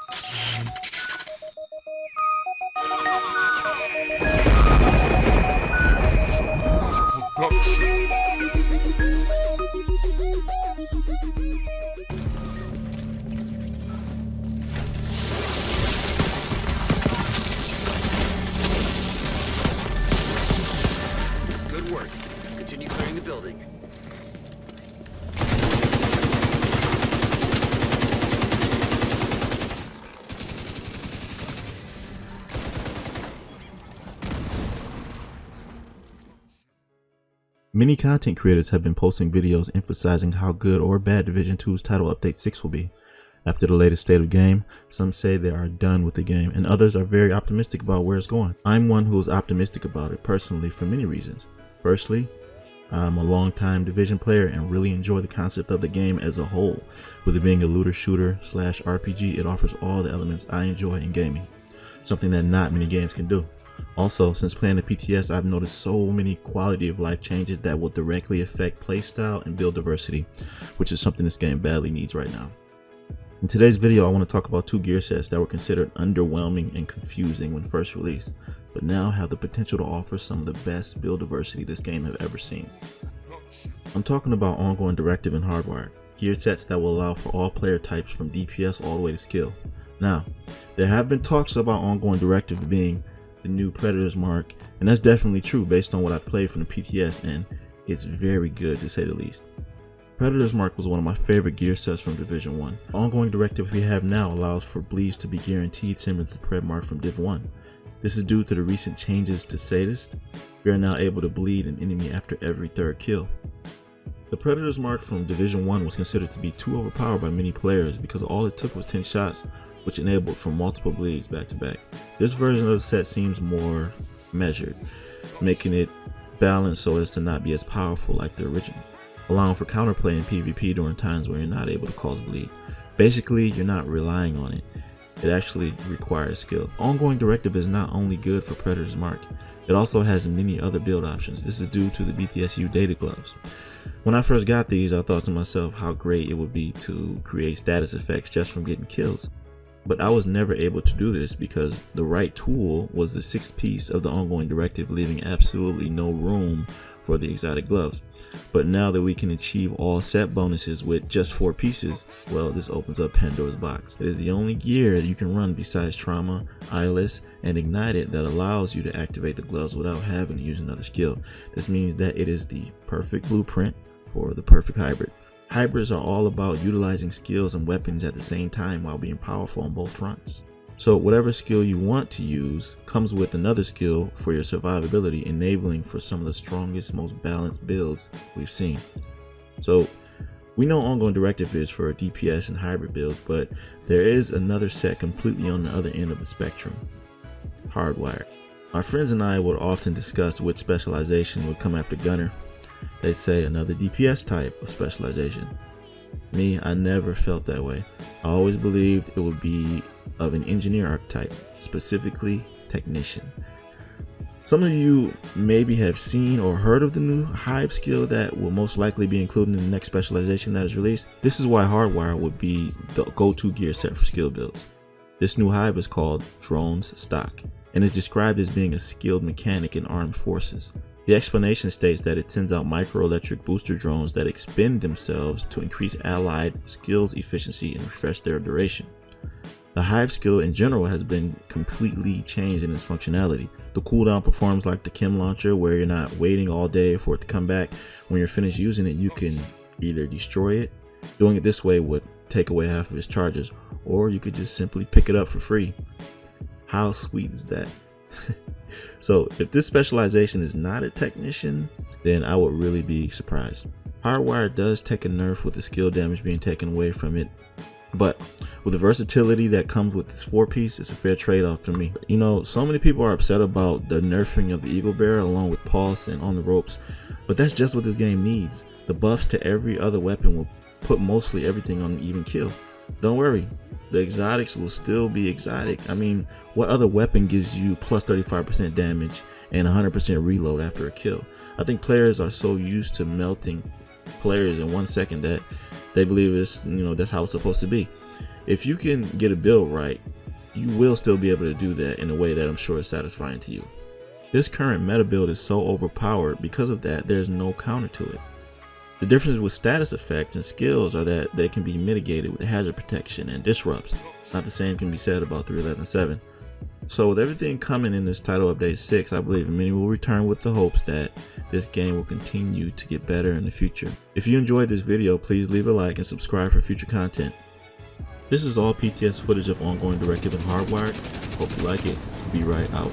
Good work. Continue clearing the building. Many content creators have been posting videos emphasizing how good or bad Division 2's title update 6 will be. After the latest state of game, some say they are done with the game, and others are very optimistic about where it's going. I'm one who is optimistic about it personally for many reasons. Firstly, I'm a long-time Division player and really enjoy the concept of the game as a whole. With it being a looter shooter / RPG, it offers all the elements I enjoy in gaming, something that not many games can do. Also, since playing the PTS, I've noticed so many quality of life changes that will directly affect playstyle and build diversity, which is something this game badly needs right now. In today's video, I want to talk about two gear sets that were considered underwhelming and confusing when first released, but now have the potential to offer some of the best build diversity this game has ever seen. I'm talking about Ongoing Directive and Hardwired, gear sets that will allow for all player types from DPS all the way to skill. Now, there have been talks about Ongoing Directive being the new Predator's Mark, and that's definitely true based on what I've played from the PTS, and it's very good to say the least. Predator's Mark was one of my favorite gear sets from Division 1. The Ongoing Directive we have now allows for bleeds to be guaranteed similar to the Pred Mark from Div 1. This is due to the recent changes to Sadist. We are now able to bleed an enemy after every third kill. The Predator's Mark from Division 1 was considered to be too overpowered by many players because all it took was 10 shots, which enabled for multiple bleeds back to back. This version of the set seems more measured, making it balanced so as to not be as powerful like the original, allowing for counterplay in PvP during times where you're not able to cause bleed. Basically, you're not relying on it. It actually requires skill. Ongoing Directive is not only good for Predator's Mark, it also has many other build options. This is due to the BTSU data gloves. When I first got these, I thought to myself how great it would be to create status effects just from getting kills. But I was never able to do this because the right tool was the 6th piece of the Ongoing Directive, leaving absolutely no room for the exotic gloves. But now that we can achieve all set bonuses with just 4 pieces, well, this opens up Pandora's box. It is the only gear that you can run besides Trauma, Eyeless, and Ignited that allows you to activate the gloves without having to use another skill. This means that it is the perfect blueprint for the perfect hybrid. Hybrids are all about utilizing skills and weapons at the same time while being powerful on both fronts. So whatever skill you want to use comes with another skill for your survivability, enabling for some of the strongest, most balanced builds we've seen. So we know Ongoing Directive is for DPS and hybrid builds, but there is another set completely on the other end of the spectrum, Hardwired. My friends and I would often discuss which specialization would come after Gunner. They'd say another DPS type of specialization. Me, I never felt that way. I always believed it would be of an engineer archetype, specifically technician. Some of you maybe have seen or heard of the new Hive skill that will most likely be included in the next specialization that is released. This is why Hardwire would be the go-to gear set for skill builds. This new Hive is called Drones Stock and is described as being a skilled mechanic in armed forces. The explanation states that it sends out microelectric booster drones that expend themselves to increase allied skills efficiency and refresh their duration. The Hive skill in general has been completely changed in its functionality. The cooldown performs like the chem launcher, where you're not waiting all day for it to come back. When you're finished using it, you can either destroy it. Doing it this way would take away half of its charges, or you could just simply pick it up for free. How sweet is that? So if this specialization is not a technician, then I would really be surprised. Hardwire does take a nerf with the skill damage being taken away from it, but with the versatility that comes with this 4-piece, it's a fair trade-off for me. You know, so many people are upset about the nerfing of the Eagle Bearer along with Pulse and On the Ropes, but that's just what this game needs. The buffs to every other weapon will put mostly everything on an even kill. Don't worry, the exotics will still be exotic. I mean, what other weapon gives you plus 35% damage and 100% reload after a kill? I think players are so used to melting players in 1 second that They believe it's, that's how it's supposed to be. If you can get a build right, you will still be able to do that in a way that I'm sure is satisfying to you. This current meta build is so overpowered because of that there's no counter to it. The difference with status effects and skills are that they can be mitigated with hazard protection and disrupts. Not the same can be said about 3.11.7. So with everything coming in this title update 6, I believe many will return with the hopes that this game will continue to get better in the future. If you enjoyed this video, please leave a like and subscribe for future content. This is all PTS footage of Ongoing Directive and Hardwired. Hope you like it. Be right out.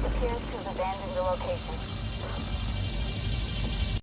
Appears to have abandoned the location.